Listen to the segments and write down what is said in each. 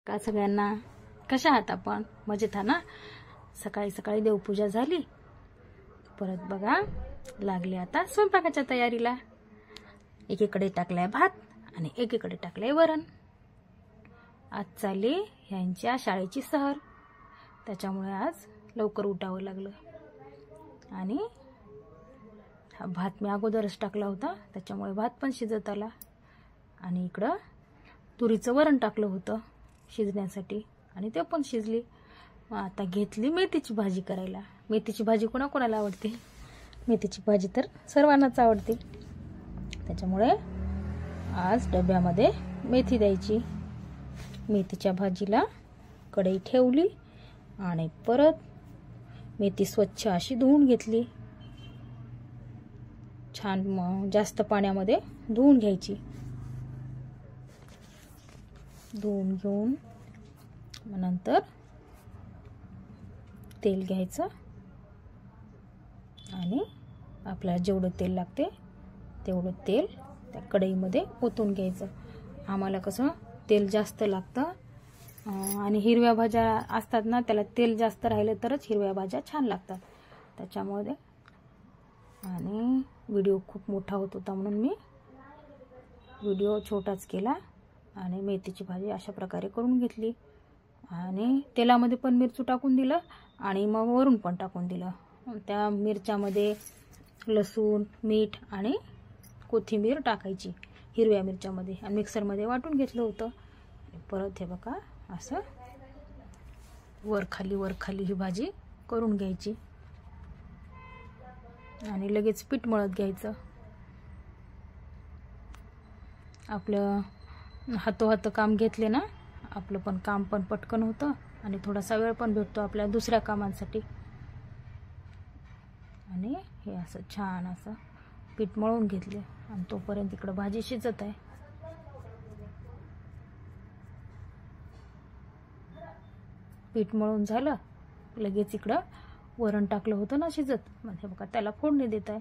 का सगळ्यांना? कशा आहात आपण? मजेत आहे ना? सकाळी सकाळी देवपूजा झाली, परत बघा लागले आता स्वयंपाकाच्या तयारीला. एकीकडे टाकलाय भात आणि एकीकडे टाकलाय वरण. आज चालली ह्यांच्या शाळेची सहल, त्याच्यामुळे आज लवकर उठावं लागलं. आणि हा भात मी अगोदरच टाकला होता, त्याच्यामुळे भात पण शिजत आला. आणि इकडं तुरीचं वरण टाकलं होतं शिजण्यासाठी आणि ते पण शिजली. आता घेतली मेथीची भाजी करायला. मेथीची भाजी कोणाकोणाला आवडते? मेथीची भाजी तर सर्वांनाच आवडते. त्याच्यामुळे आज डब्यामध्ये मेथी द्यायची. मेथीच्या भाजीला कढई ठेवली आणि परत मेथी स्वच्छ अशी धुवून घेतली. छान जास्त पाण्यामध्ये धुवून घ्यायची. धुवून घेऊन नंतर तेल घ्यायचं आणि आपल्याला जेवढं तेल लागते तेवढं तेल त्या कढईमध्ये ओतून घ्यायचं. आम्हाला कसं तेल जास्त लागतं आणि हिरव्या भाज्या असतात ना, त्याला तेल जास्त राहिलं तरच हिरव्या भाज्या छान लागतात. त्याच्यामुळे आणि व्हिडिओ खूप मोठा होत होता म्हणून मी व्हिडिओ छोटाच केला आणि मेथीची भाजी अशा प्रकारे करून घेतली. आणि तेलामध्ये पण मिरचू टाकून दिलं आणि मग वरून पण टाकून दिलं. त्या मिरच्यामध्ये लसूण, मीठ आणि कोथिंबीर टाकायची हिरव्या मिरच्यामध्ये आणि मिक्सरमध्ये वाटून घेतलं होतं. परत हे बघा असं वर खाली ही भाजी करून घ्यायची आणि लगेच पीठ मळत घ्यायचं. आपलं हातोहात काम घेतले ना, आपलं पण काम पण पटकन होतं आणि थोडासा वेळ पण भेटतो आपल्या दुसऱ्या कामांसाठी. आणि हे असं छान असं पीठ मळून घेतले आणि तोपर्यंत इकडं भाजी शिजत आहे. पीठ मळून झालं लगेच इकडं वरण टाकलं होतं ना शिजत, मग हे बघा त्याला फोडणी देत आहे.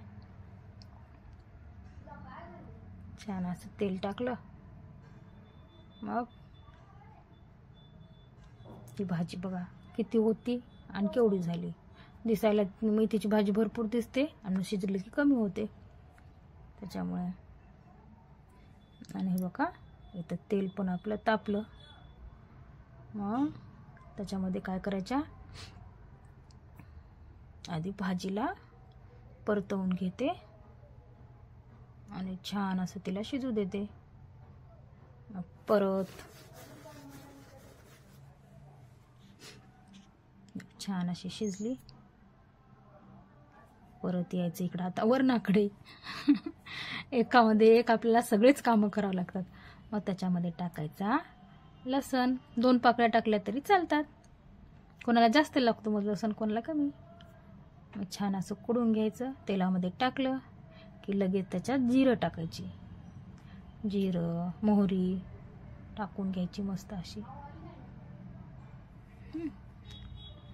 छान असं तेल टाकलं, मग ही भाजी बघा किती होती आणि केवढी झाली. दिसायला मेथीची भाजी भरपूर दिसते आणि शिजली की कमी होते. त्याच्यामुळे आणि हे बघा इथं तेल पण आपलं तापलं. मग त्याच्यामध्ये काय करायच्या, आधी भाजीला परतवून घेते आणि छान असं तिला शिजू देते. मग परत छान अशी शिजली. परत यायचं इकडं आता वरणाकडे. एकामध्ये एक आपल्याला सगळेच कामं करावं लागतात. मग त्याच्यामध्ये टाकायचा लसण. 2 पाकळ्या टाकल्या तरी चालतात. कोणाला जास्त लागतो मग लसण, कोणाला कमी. मग छान असं कुडून घ्यायचं. तेलामध्ये टाकलं की लगेच त्याच्यात जिरं टाकायची. जिरं, मोहरी टाकून घ्यायची मस्त अशी.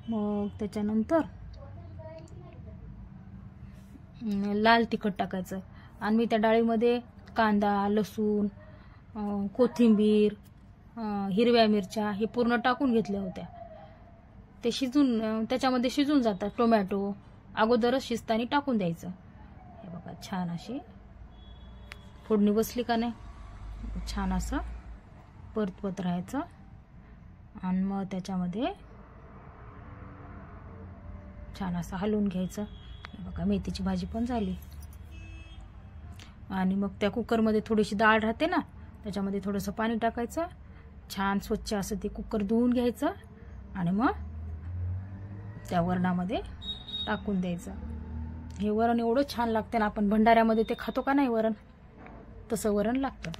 मग त्याच्यानंतर लाल तिखट टाकायचं. आणि मी त्या डाळीमध्ये कांदा, लसूण, कोथिंबीर, हिरव्या मिरच्या हे पूर्ण टाकून घेतल्या होत्या. ते शिजून त्याच्यामध्ये शिजून जातात. टोमॅटो अगोदरच शिजताना टाकून द्यायचं. हे बघा छान अशी फोडणी बसली का नाही, छान असं परतवत राहायचं. आणि मग त्याच्यामध्ये छान असं हलवून घ्यायचं. बघा मेथीची भाजी पण झाली. आणि मग त्या कुकरमध्ये थोडीशी डाळ राहते ना, त्याच्यामध्ये थोडंसं पाणी टाकायचं. छान स्वच्छ असं ते कुकर धुवून घ्यायचं आणि मग त्या वरणामध्ये टाकून द्यायचं. हे वरण एवढं छान लागतं ना, आपण भंडाऱ्यामध्ये ते खातो का नाही वरण, तसं वरण लागतं.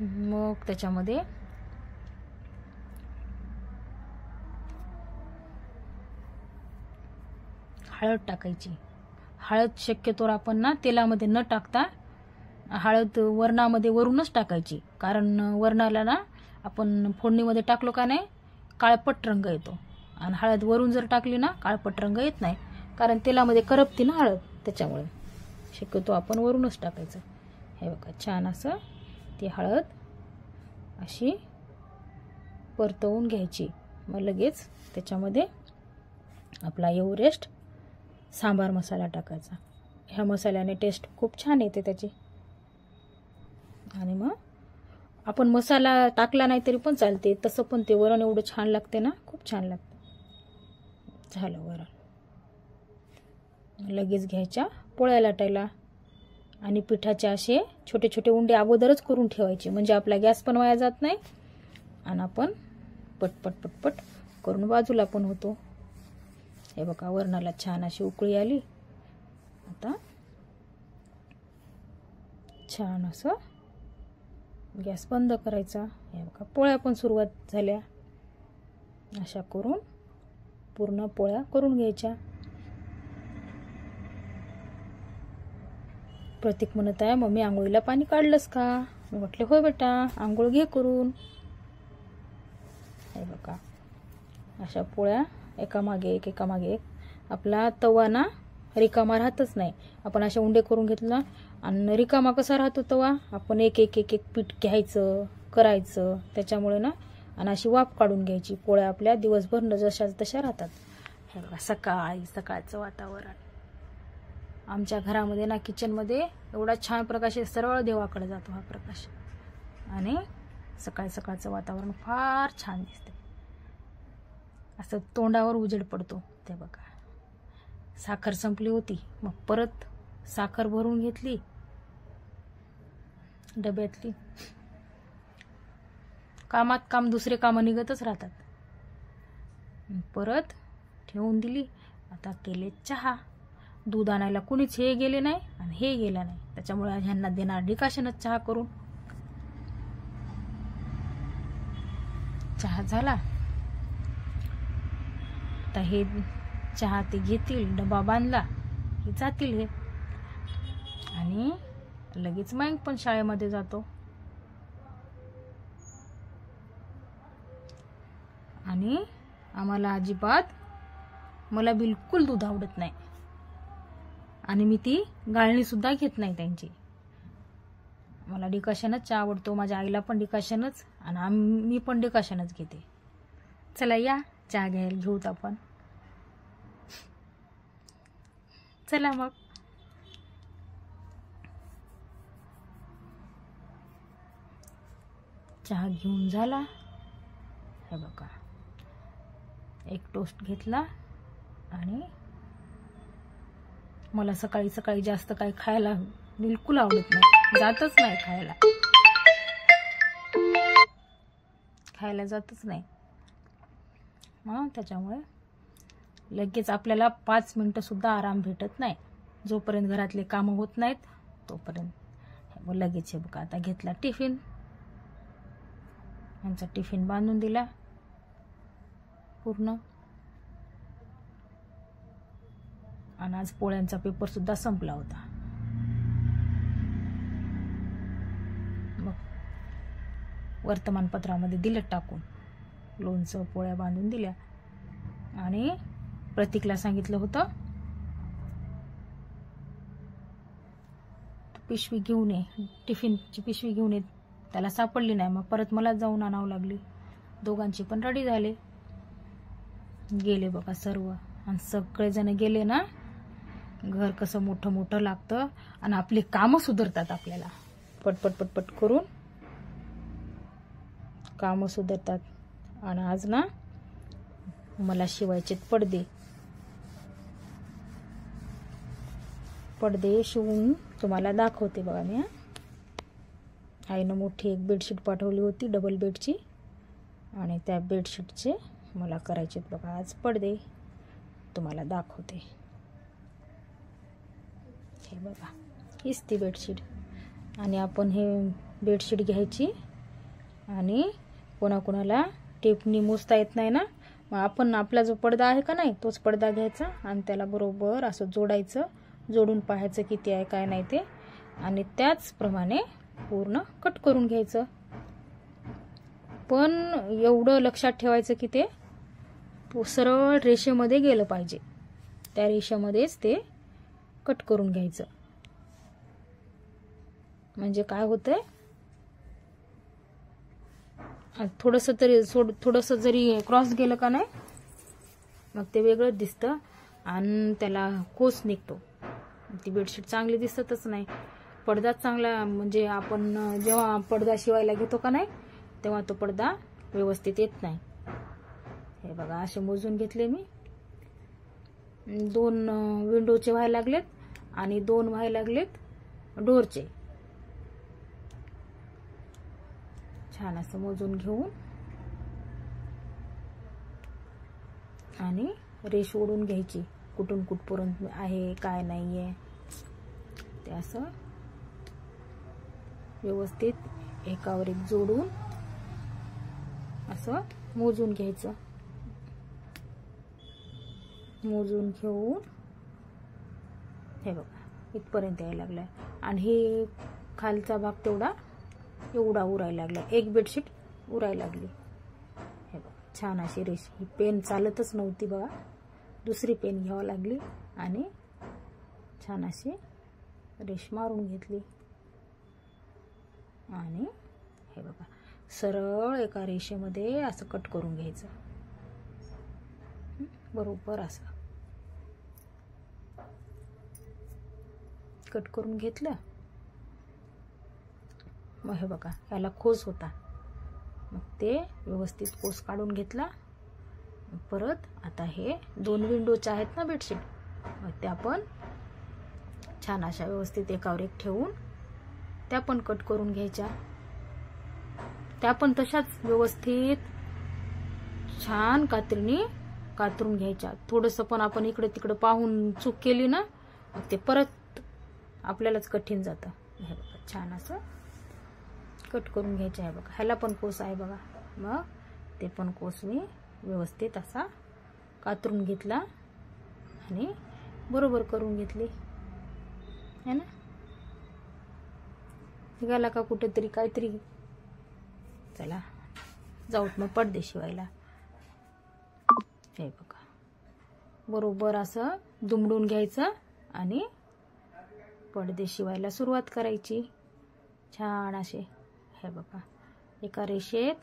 मग त्याच्यामध्ये हळद टाकायची. हळद शक्यतोवर आपण ना तेलामध्ये न टाकता हळद वरणामध्ये वरूनच टाकायची. कारण वरणाला ना आपण फोडणीमध्ये टाकलो का नाही काळपट रंग येतो आणि हळद वरून जर टाकली ना काळपट रंग येत नाही, कारण तेलामध्ये करपते ना हळद. त्याच्यामुळे शक्यतो आपण वरूनच टाकायचं. हे बघा छान असं ती हळद अशी परतवून घ्यायची. मग लगेच त्याच्यामध्ये आपला एव्हरेस्ट सांबार मसाला टाकायचा. ह्या मसाल्याने टेस्ट खूप छान येते त्याची. आणि मग आपण मसाला टाकला नाही तरी पण चालते, तसं पण ते वरण एवढं छान लागते ना, खूप छान लागते. झालं वरण. लगेच घ्यायच्या पोळ्या लाटायला आणि पिठाचे असे छोटे छोटे उंडे अगोदरच करून ठेवायचे, म्हणजे आपला गॅस पण वाया जात नाही आणि आपण पटपट पटपट करून बाजूला पण होतो. हे बघा वरणाला छान अशी उकळी आली. आता छान असं गॅस बंद करायचा. हे बघा पोळ्या पण सुरुवात झाल्या. अशा करून पूर्ण पोळ्या करून घ्यायच्या. प्रतीक म्हणत आहे, मम्मी आंघोळीला पाणी काढलंस का? मी म्हटले होय बेटा, आंघोळ घे करून. हे बघा अशा पोळ्या एकामागे एक एकामागे एक. आपला तवा ना रिकामा राहतच नाही. आपण अशा उंडे करून घेतला आणि रिकामा कसा राहतो तवा? आपण एक एक एक एक पीठ घ्यायचं, करायचं त्याच्यामुळे ना, आणि अशी वाफ काढून घ्यायची. पोळ्या आपल्या दिवसभर जशा तशा राहतात. हे बघा सकाळचं वातावरण. आमच्या घरामध्ये ना किचनमध्ये एवढा छान प्रकाश आहे, सरळ देवाकडे जातो हा प्रकाश. आणि सकाळचं वातावरण फार छान दिसते. असं तोंडावर उजेड पडतो. ते बघा साखर संपली होती, मग परत साखर भरून घेतली डब्यातली. कामात काम दुसरे कामं निघतच राहतात. परत ठेवून दिली. आता केले चहा. दूध आणायला कुणीच हे गेले नाही आणि हे गेलं नाही, त्याच्यामुळे ह्यांना देणार डिकाशनच चहा करून. चहा झाला. आता हे चहा ते घेतील, डबा बांधला की जातील हे. आणि लगेच मग पण शाळेमध्ये जातो. आणि आम्हाला अजिबात, मला बिलकुल दूध आवडत नाही आणि मी ती गाळणी सुद्धा घेत नाही त्यांची. मला डिकाशनच चहा आवडतो. माझ्या आईला पण डिकाशनच आणि मी पण डिकाशनच घेते. चला या चहा घ्यायला घेऊत आपण. चला मग. चहा घेऊन झाला. हे बघा एक टोस्ट घेतला. आणि मला सकाळी सकाळी जास्त काही खायला बिलकुल आवडत नाही, जातच नाही खायला जातच नाही. त्याच्यामुळे लगेच आपल्याला 5 मिनिटं सुद्धा आराम भेटत नाही. जोपर्यंत घरातले कामं होत नाहीत तोपर्यंत लगेच. हे बघा आता घेतला टिफिन. यांचा टिफिन बांधून दिला पूर्ण. आणि आज पोळ्यांचा पेपर सुद्धा संपला होता. मग वर्तमानपत्रामध्ये दिलं टाकून. लोणचं पोळ्या बांधून दिल्या. आणि प्रतीकला सांगितलं होतं पिशवी घेऊन ये, टिफिनची पिशवी घेऊन ये. त्याला सापडली नाही, मग परत मला जाऊन आणावं लागली. दोघांची पण रेडी झाले. गेले बघा सर्व. आणि सगळेजण गेले ना, घर कसं मोठं मोठं लागतं आणि आपली कामं सुधारतात. आपल्याला पटपट पटपट करून कामं सुधारतात. आणि आज ना मला शिवायचे पडदे शिवून तुम्हाला दाखवते बघा मी. आईनं मोठी एक बेडशीट पाठवली होती, डबल बेडची. आणि त्या बेडशीटचे मला करायचे बघा आज पडदे. तुम्हाला दाखवते. हे बघा हीच ती बेडशीट. आणि आपण हे बेडशीट घ्यायची आणि कोणाकोणाला टेपनी मोजता येत नाही ना, मग आपण आपला जो पडदा आहे का नाही तोच पडदा घ्यायचा आणि त्याला बरोबर असं जोडायचं. जोडून पाहायचं किती आहे काय नाही ते. आणि त्याचप्रमाणे पूर्ण कट करून घ्यायचं. पण एवढं लक्षात ठेवायचं की ते सरळ रेषेमध्ये गेलं पाहिजे. त्या रेषेमध्येच ते कट करून घ्यायचं. म्हणजे काय होतंय, थोडंसं जरी क्रॉस गेलं का नाही मग ते वेगळंच दिसतं आणि त्याला कोस निघतो. ती बेडशीट चांगली दिसतच नाही. पडदा चांगला म्हणजे आपण जेव्हा पडदा शिवायला घेतो का नाही तेव्हा तो पडदा व्यवस्थित येत नाही. हे बघा असे मोजून घेतले मी. 2 विंडोचे व्हायला लागलेत आणि 2 व्हायला लागलेत डोरचे. छान असं मोजून घेऊन आणि रेष ओढून घ्यायची. कुठून कुठपर्यंत आहे काय नाहीये ते असं व्यवस्थित एकावर एक जोडून असं मोजून घ्यायचं. मोजून घेऊन हे बघा इथपर्यंत यायला लागलाय आणि हे खालचा भाग तेवढा एवढा उरायला लागला. एक बेडशीट उरायला लागली. हे बघा छान अशी रेष. ही पेन चालतच नव्हती बघा. दुसरी पेन घ्यावं लागली आणि छान अशी रेष मारून घेतली. आणि हे बघा सरळ एका रेषेमध्ये असं कट करून घ्यायचं. बरोबर असं कट करून घेतलं. मग हे बघा याला खोस होता मग ते व्यवस्थित खोस काढून घेतला. परत आता हे 2 विंडोच्या आहेत ना बेडशीट मग त्या पण छान अशा व्यवस्थित एकावर एक ठेवून त्या पण कट करून घ्यायच्या. त्या पण तशाच व्यवस्थित छान कात्रीने कातरून घ्यायच्या. थोडंसं पण आपण इकडे तिकडे पाहून चूक केली ना मग ते परत आपल्यालाच कठीण जातं. हे बघा छान असं कट करून घ्यायचं आहे बघा. ह्याला पण कोस आहे बघा. मग ते पण कोस मी व्यवस्थित असा कातरून घेतला आणि बरोबर करून घेतली है ना. निघाला का कुठेतरी काहीतरी. चला जाऊत मग पडदे शिवायला. हे बघा बरोबर असं दुमडून घ्यायचं आणि पडदे शिवायला सुरुवात करायची. छान असे हे बघा एका रेषेत.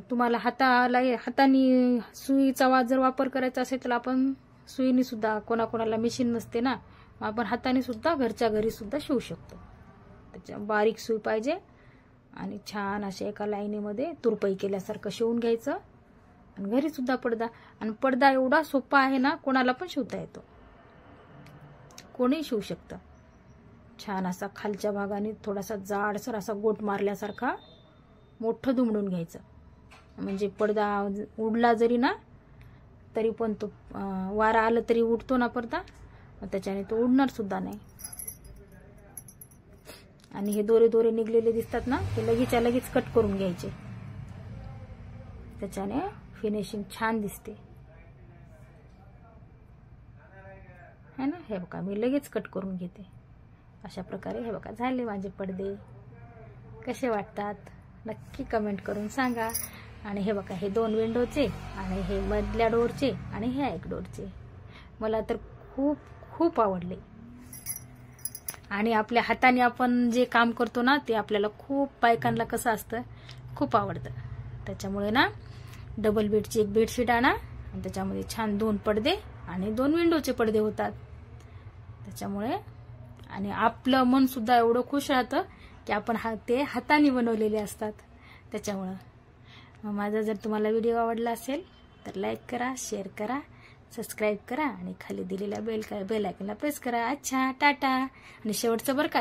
तुम्हाला हाताने सुईचा जर वापर करायचा असेल तर आपण सुईने सुद्धा, कोणाकोणाला मशीन नसते ना आपण हाताने सुद्धा घरच्या घरी सुद्धा शिवू शकतो. त्याच्या बारीक सुई पाहिजे आणि छान असे एका लाईनीमध्ये तुरपई केल्यासारखं शिवून घ्यायचं. आणि घरी सुद्धा पडदा. आणि पडदा एवढा सोपा आहे ना कोणाला पण शिवता येतो. कोणी शिवू शकतं. छान असा खालच्या भागाने थोडासा जाडसर असा गोट मारल्यासारखा मोठं दुमडून घ्यायचं. म्हणजे पडदा उडला जरी ना तरी पण तो वारा आला तरी उडतो ना पडदा त्याच्याने तो उडणार सुद्धा नाही. आणि हे दोरे दोरे निघलेले दिसतात ना ते लगेचच्या लगेच कट करून घ्यायचे. त्याच्याने फिनिशिंग छान दिसते है ना. हे बघा मी लगेच कट करून घेते अशा प्रकारे. हे बघा झाले माझे पडदे. कसे वाटतात नक्की कमेंट करून सांगा. आणि हे बघा हे 2 विंडोचे आणि हे मधल्या डोरचे आणि ह्या एक डोरचे मला तर खूप खूप आवडले. आणि आपल्या हाताने आपण जे काम करतो ना ते आपल्याला खूप बायकांना कसं असतं खूप आवडतं. त्याच्यामुळे ना डबल बेडची एक बेडशीट आणा आणि त्याच्यामध्ये छान 2 पडदे आणि 2 विंडोचे पडदे होतात. त्याच्यामुळे आणि आपलं मन सुद्धा एवढं खुश राहतं की आपण ते हाताने बनवलेले असतात. त्याच्यामुळे माझा जर तुम्हाला व्हिडिओ आवडला असेल तर लाईक करा, शेअर करा, सबस्क्राईब करा आणि खाली दिलेल्या बेल आयकॉनला प्रेस करा. अच्छा टाटा. आणि शेवटचं बरं का